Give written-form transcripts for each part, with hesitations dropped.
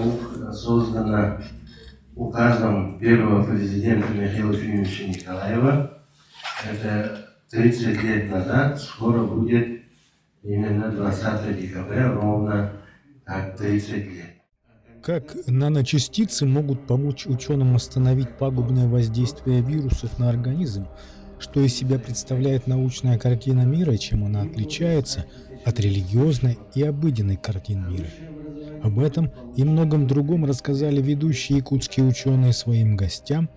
наук создана указом первого президента Михаила Ефимовича Николаева. Это 30 лет назад, скоро будет именно 20 декабря, ровно так 30 лет. Как наночастицы могут помочь ученым остановить пагубное воздействие вирусов на организм? Что из себя представляет научная картина мира и чем она отличается от религиозной и обыденной картин мира? Об этом и многом другом рассказали ведущие якутские ученые своим гостям,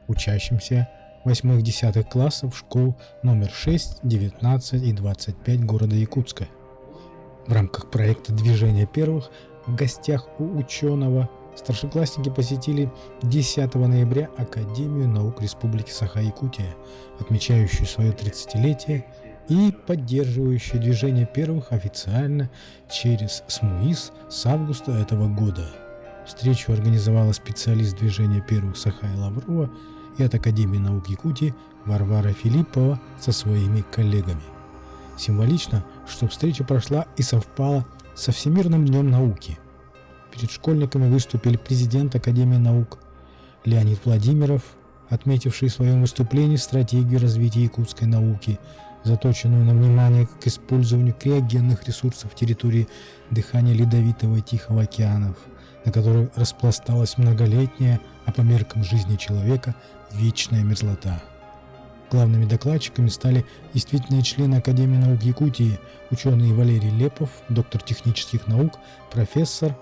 учащимся 8-10 классов школ номер 6, 19 и 25 города Якутска. В рамках проекта «Движение первых» в гостях у ученого старшеклассники посетили 10 ноября Академию наук Республики Саха-Якутия, отмечающую свое 30-летие и поддерживающую движение первых официально через СМУИС с августа этого года. Встречу организовала специалист движения первых Сахая Лаврова и от Академии наук Якутии Варвара Филиппова со своими коллегами. Символично, что встреча прошла и совпала со Всемирным днем науки. Перед школьниками выступили президент Академии наук Леонид Владимиров, отметивший в своем выступлении стратегию развития якутской науки, заточенную на внимание к использованию криогенных ресурсов территории дыхания Ледовитого и Тихого океанов, на которой распласталась многолетняя, а по меркам жизни человека, вечная мерзлота. Главными докладчиками стали действительные члены Академии наук Якутии, ученый Валерий Лепов, доктор технических наук, профессор,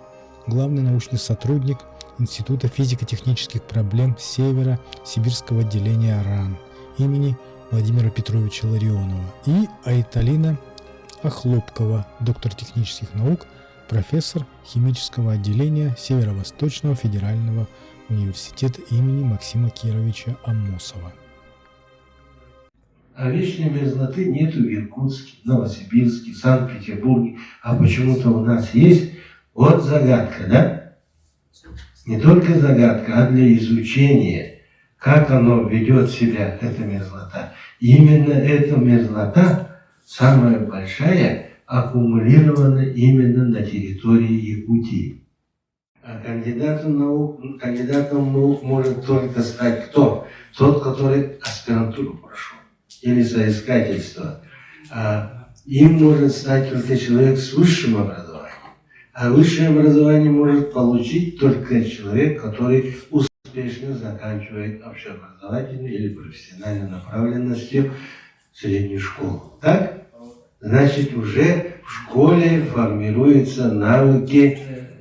главный научный сотрудник Института физико-технических проблем Севера Сибирского отделения РАН имени Владимира Петровича Ларионова и Айталина Охлопкова, доктор технических наук, профессор химического отделения Северо-Восточного федерального университета имени Максима Кировича Амосова. А вечной мерзлоты нету в Иркутске, Новосибирске, Санкт-Петербурге, а почему-то у нас есть. Вот загадка, да? Не только загадка, а для изучения, как оно ведет себя, эта мерзлота. Именно эта мерзлота, самая большая, аккумулирована именно на территории Якутии. А кандидатом наук может только стать кто? Тот, который аспирантуру прошел или соискательство. Им может стать только человек с высшим образованием. А высшее образование может получить только человек, который успешно заканчивает общеобразовательную или профессиональную направленностью среднюю школу. Так? Значит, уже в школе формируются навыки,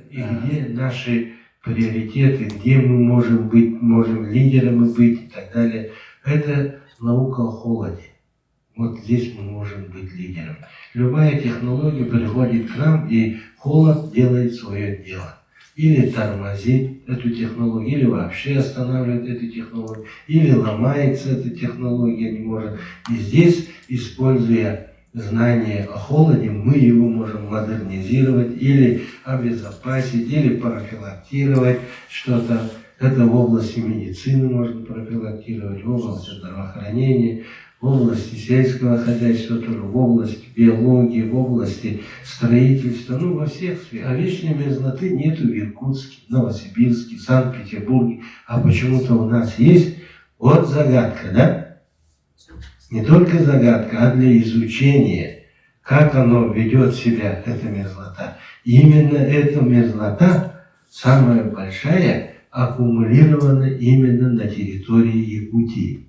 и где наши приоритеты, где мы можем быть, можем лидерами быть и так далее. Это наука о холоде. Вот здесь мы можем быть лидером. Любая технология приходит к нам, и холод делает свое дело. Или тормозит эту технологию, или вообще останавливает эту технологию, или ломается эта технология, не может. И здесь, используя знание о холоде, мы его можем модернизировать, или обезопасить, или профилактировать что-то. Это в области медицины можно профилактировать, в области здравоохранения, в области сельского хозяйства, тоже в области биологии, в области строительства, во всех сферах. А вечной мерзлоты нету в Иркутске, Новосибирске, Санкт-Петербурге, а почему-то у нас есть. Вот загадка, да? Не только загадка, а для изучения, как оно ведет себя, эта мерзлота. Именно эта мерзлота, самая большая, аккумулирована именно на территории Якутии.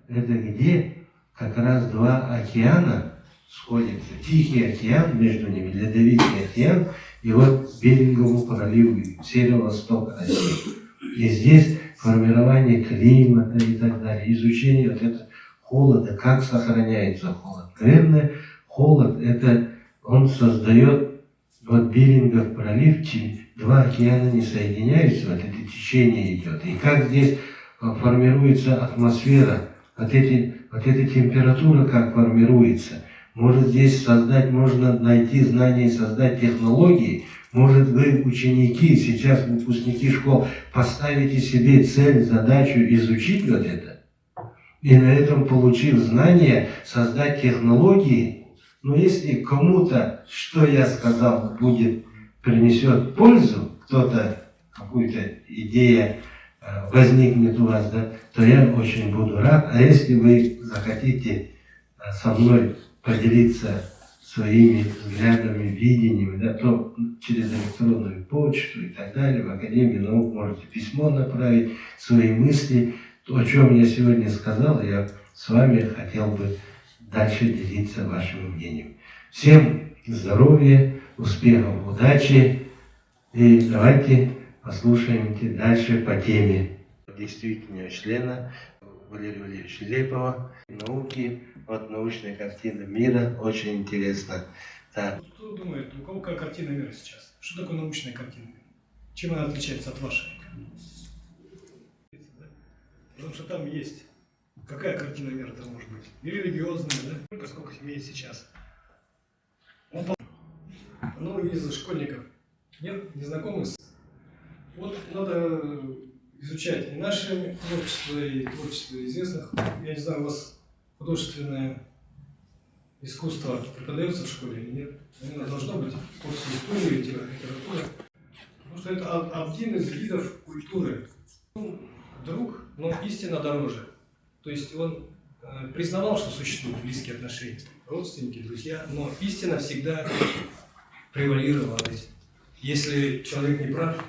Это где как раз два океана сходятся. Тихий океан, между ними Ледовитый океан, и вот Берингову проливу, северо-восток России. И здесь формирование климата и так далее, изучение вот этого холода, как сохраняется холод. Наверное, холод, это он создает, вот Берингов пролив, два океана не соединяются, вот это течение идет. И как здесь формируется атмосфера, вот эта температура как формируется. Может здесь создать, можно найти знания и создать технологии. Может вы, ученики, сейчас выпускники школ, поставите себе цель, задачу изучить вот это. И на этом, получив знания, создать технологии. Но если кому-то, что я сказал, будет принесет пользу, кто-то, какую-то идея возникнет у вас, да, то я очень буду рад. А если вы захотите со мной поделиться своими взглядами, видениями, да, то через электронную почту и так далее в Академию наук можете письмо направить, свои мысли. То, о чем я сегодня сказал, я с вами хотел бы дальше делиться вашим мнением. Всем здоровья, успехов, удачи. И давайте послушаем дальше по теме действительного члена Валерия Валерьевича Лепова. Науки от научной картины мира. Очень интересно. Да. Кто думает, у кого какая картина мира сейчас? Что такое научная картина мира? Чем она отличается от вашей? Потому что там есть. Какая картина мира там может быть? И религиозная, да? Только сколько имеет сейчас. Ну, из школьников. Нет, не знакомы с... Вот надо изучать и наше творчество, и творчество известных. Я не знаю, у вас художественное искусство преподается в школе или нет? Оно должно быть в курсе истории, литературы. Потому что это один из видов культуры. Друг, но истина дороже. То есть он признавал, что существуют близкие отношения, родственники, друзья, но истина всегда превалировала. Если человек не прав,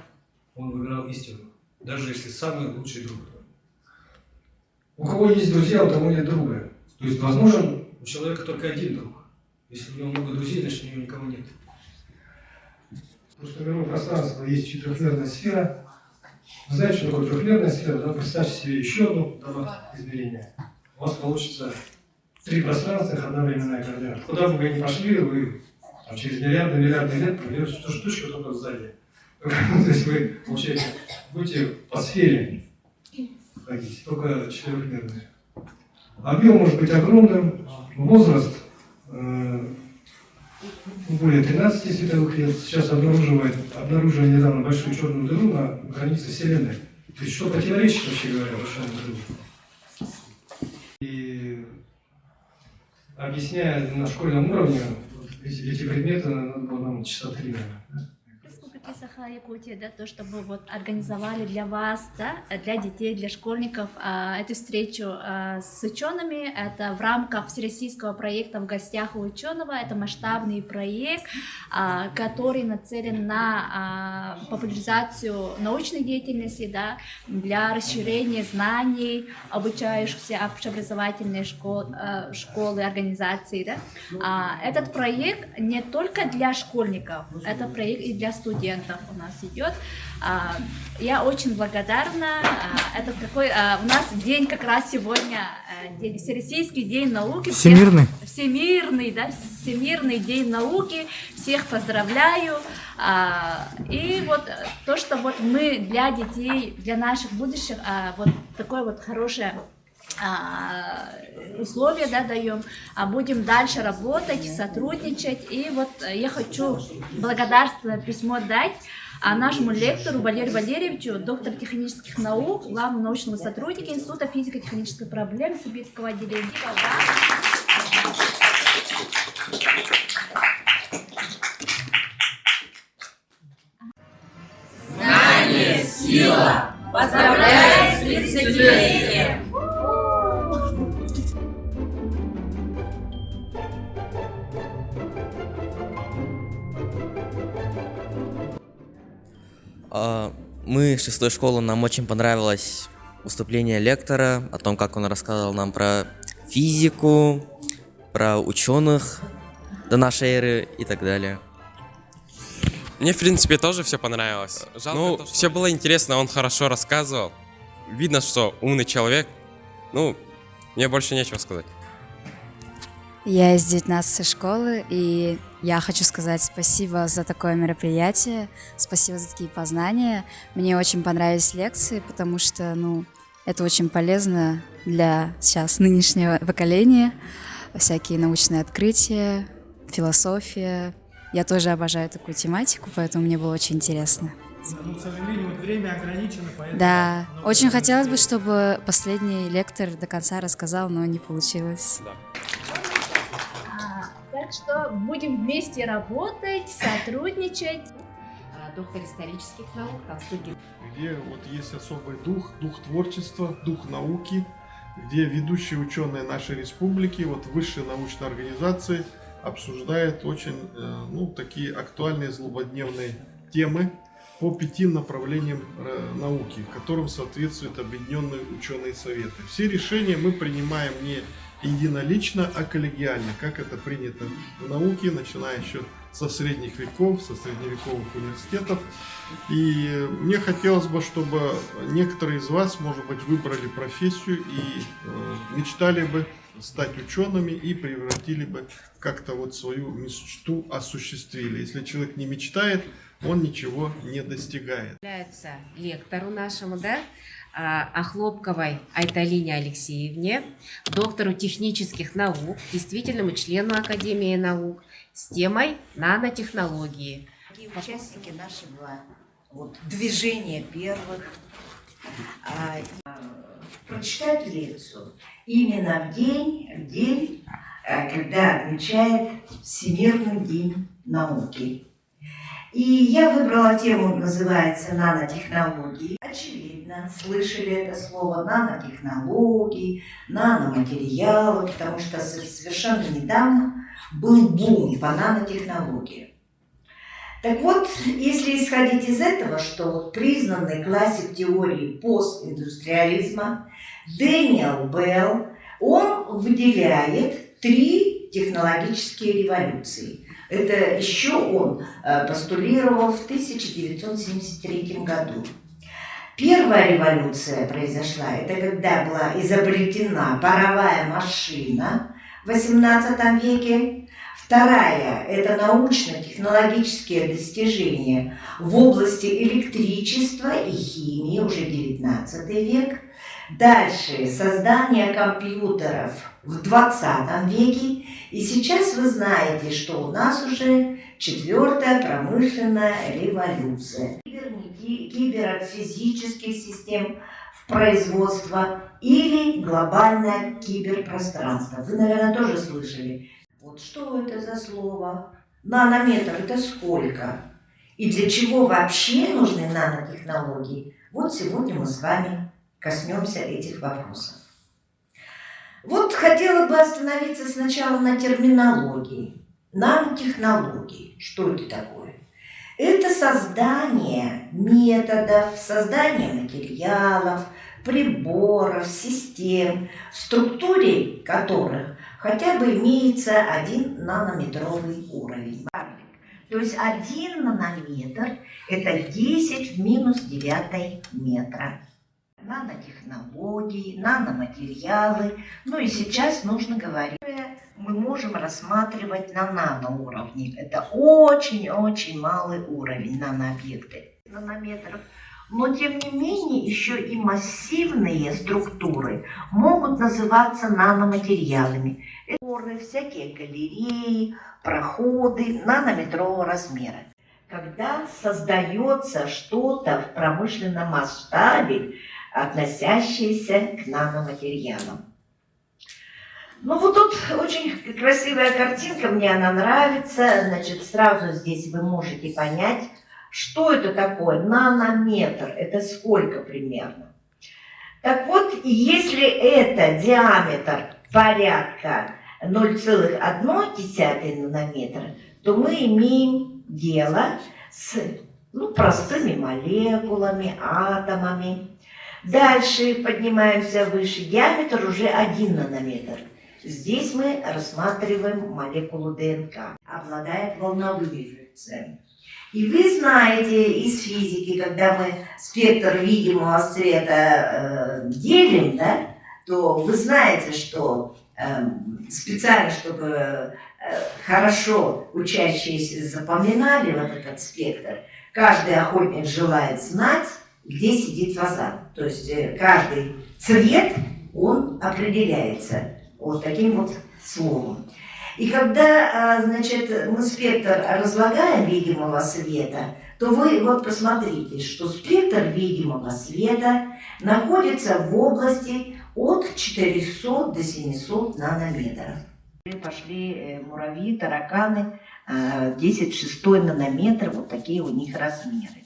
он выбирал истину, даже если самый лучший друг. У кого есть друзья, у того нет друга. То есть, возможно, у человека только один друг. Если у него много друзей, значит, у него никого нет. Потому что мировое пространство есть четырехмерная сфера. Вы знаете, что такое трехмерная сфера? Да? Представьте себе еще одно измерение. У вас получится 3 пространственных одновременная координата. Куда бы вы ни пошли, вы там, через миллиарды лет проверите ту же точку только сзади. То есть вы, получаете, будете по сфере ходить, только четырехмерная. Объем может быть огромным, возраст более 13 световых лет. Сейчас обнаружили недавно большую черную дыру на границе Вселенной. То есть что противоречит, вообще говоря, большому дыру. И объясняя на школьном уровне эти предметы, надо было нам часа 3, наверное. Саха-Якутия, да, то, чтобы вот организовали для вас, да, для детей, для школьников эту встречу с учеными. Это в рамках всероссийского проекта «В гостях у ученого». Это масштабный проект, который нацелен на популяризацию научной деятельности, да, для расширения знаний обучающихся общеобразовательной школы, организации. Да. Этот проект не только для школьников, это проект и для студентов у нас идет. Я очень благодарна. Это такой у нас день как раз сегодня, Всероссийский день науки. Всемирный. Всемирный, да, Всемирный день науки. Всех поздравляю. И вот то, что вот мы для детей, для наших будущих, вот такое вот хорошее условия, да, даем, будем дальше работать, сотрудничать. И вот я хочу благодарственное письмо дать нашему лектору Валерию Валерьевичу, доктор технических наук, главному научному сотруднику Института физико-технической проблемы Сибирского отделения. Знание, сила! Поздравляю с 30-летием! Мы с 6-й школы, нам очень понравилось выступление лектора о том, как он рассказал нам про физику, про ученых до нашей эры и так далее. Мне, в принципе, тоже все понравилось. Жалко, все было интересно, он хорошо рассказывал. Видно, что умный человек. Мне больше нечего сказать. Я из 19-й школы, и я хочу сказать спасибо за такое мероприятие, спасибо за такие познания. Мне очень понравились лекции, потому что, это очень полезно для сейчас нынешнего поколения. Всякие научные открытия, философия. Я тоже обожаю такую тематику, поэтому мне было очень интересно. К сожалению, время ограничено, поэтому... Да, очень хотелось бы, чтобы последний лектор до конца рассказал, но не получилось. Так что будем вместе работать, сотрудничать. доктор исторических наук Тансугин. Где вот есть особый дух, дух творчества, дух науки, где ведущие ученые нашей республики, вот высшие научные организации обсуждают очень такие актуальные злободневные темы по 5 направлениям науки, которым соответствуют Объединенные ученые советы. Все решения мы принимаем не единолично, а коллегиально, как это принято в науке, начиная еще со средних веков, со средневековых университетов. И мне хотелось бы, чтобы некоторые из вас, может быть, выбрали профессию и мечтали бы стать учеными и превратили бы как-то вот свою мечту осуществили. Если человек не мечтает, он ничего не достигает. Является лектору нашему, Охлопковой Айталине Алексеевне, доктору технических наук, действительному члену Академии наук с темой нанотехнологии. Участники нашего движения первых прочитают лекцию именно в день, когда отмечает Всемирный день науки. И я выбрала тему, называется «Нанотехнологии». Очевидно, слышали это слово «нанотехнологии», «наноматериалы», потому что совершенно недавно был бум по нанотехнологии. Так вот, если исходить из этого, что признанный классик теории постиндустриализма Дэниел Белл, он выделяет 3 технологические революции. Это еще он постулировал в 1973 году. Первая революция произошла, это когда была изобретена паровая машина в XVIII веке. Вторая – это научно-технологические достижения в области электричества и химии, уже XIX век. Дальше создание компьютеров в XX веке. И сейчас вы знаете, что у нас уже 4-я промышленная революция. Кибер от физических систем в производство или глобальное киберпространство. Вы, наверное, тоже слышали. Вот что это за слово? Нанометр – это сколько? И для чего вообще нужны нанотехнологии? Вот сегодня мы с вами коснемся этих вопросов. Вот хотела бы остановиться сначала на терминологии. Нанотехнологии. Что это такое? Это создание методов, создание материалов, приборов, систем, в структуре которых хотя бы имеется 1 нанометровый уровень. То есть 1 нанометр – это 10 в минус 9 метра. Нанотехнологии, наноматериалы. Ну и сейчас нужно говорить, мы можем рассматривать на наноуровне. Это очень-очень малый уровень нанообъекты, нанометров. Но тем не менее еще и массивные структуры могут называться наноматериалами. Это всякие галереи, проходы нанометрового размера. Когда создается что-то в промышленном масштабе, относящееся к наноматериалам. Ну вот тут очень красивая картинка, мне она нравится. Значит, сразу здесь вы можете понять, что это такое. Нанометр – это сколько примерно? Так вот, если это диаметр порядка 0,1 нанометра, то мы имеем дело с простыми молекулами, атомами. Дальше поднимаемся выше. Диаметр уже 1 нанометр. Здесь мы рассматриваем молекулу ДНК. Обладает волновыми функциями. И вы знаете из физики, когда мы спектр видимого света делим, то вы знаете, что специально, чтобы хорошо учащиеся запоминали вот этот спектр, каждый охотник желает знать, где сидит фазан. То есть каждый цвет, он определяется вот таким вот словом. И когда, мы спектр разлагаем видимого света, то вы вот посмотрите, что спектр видимого света находится в области от 400 до 700 нанометров. Пошли муравьи, тараканы 10 в 6 нанометр, вот такие у них размеры.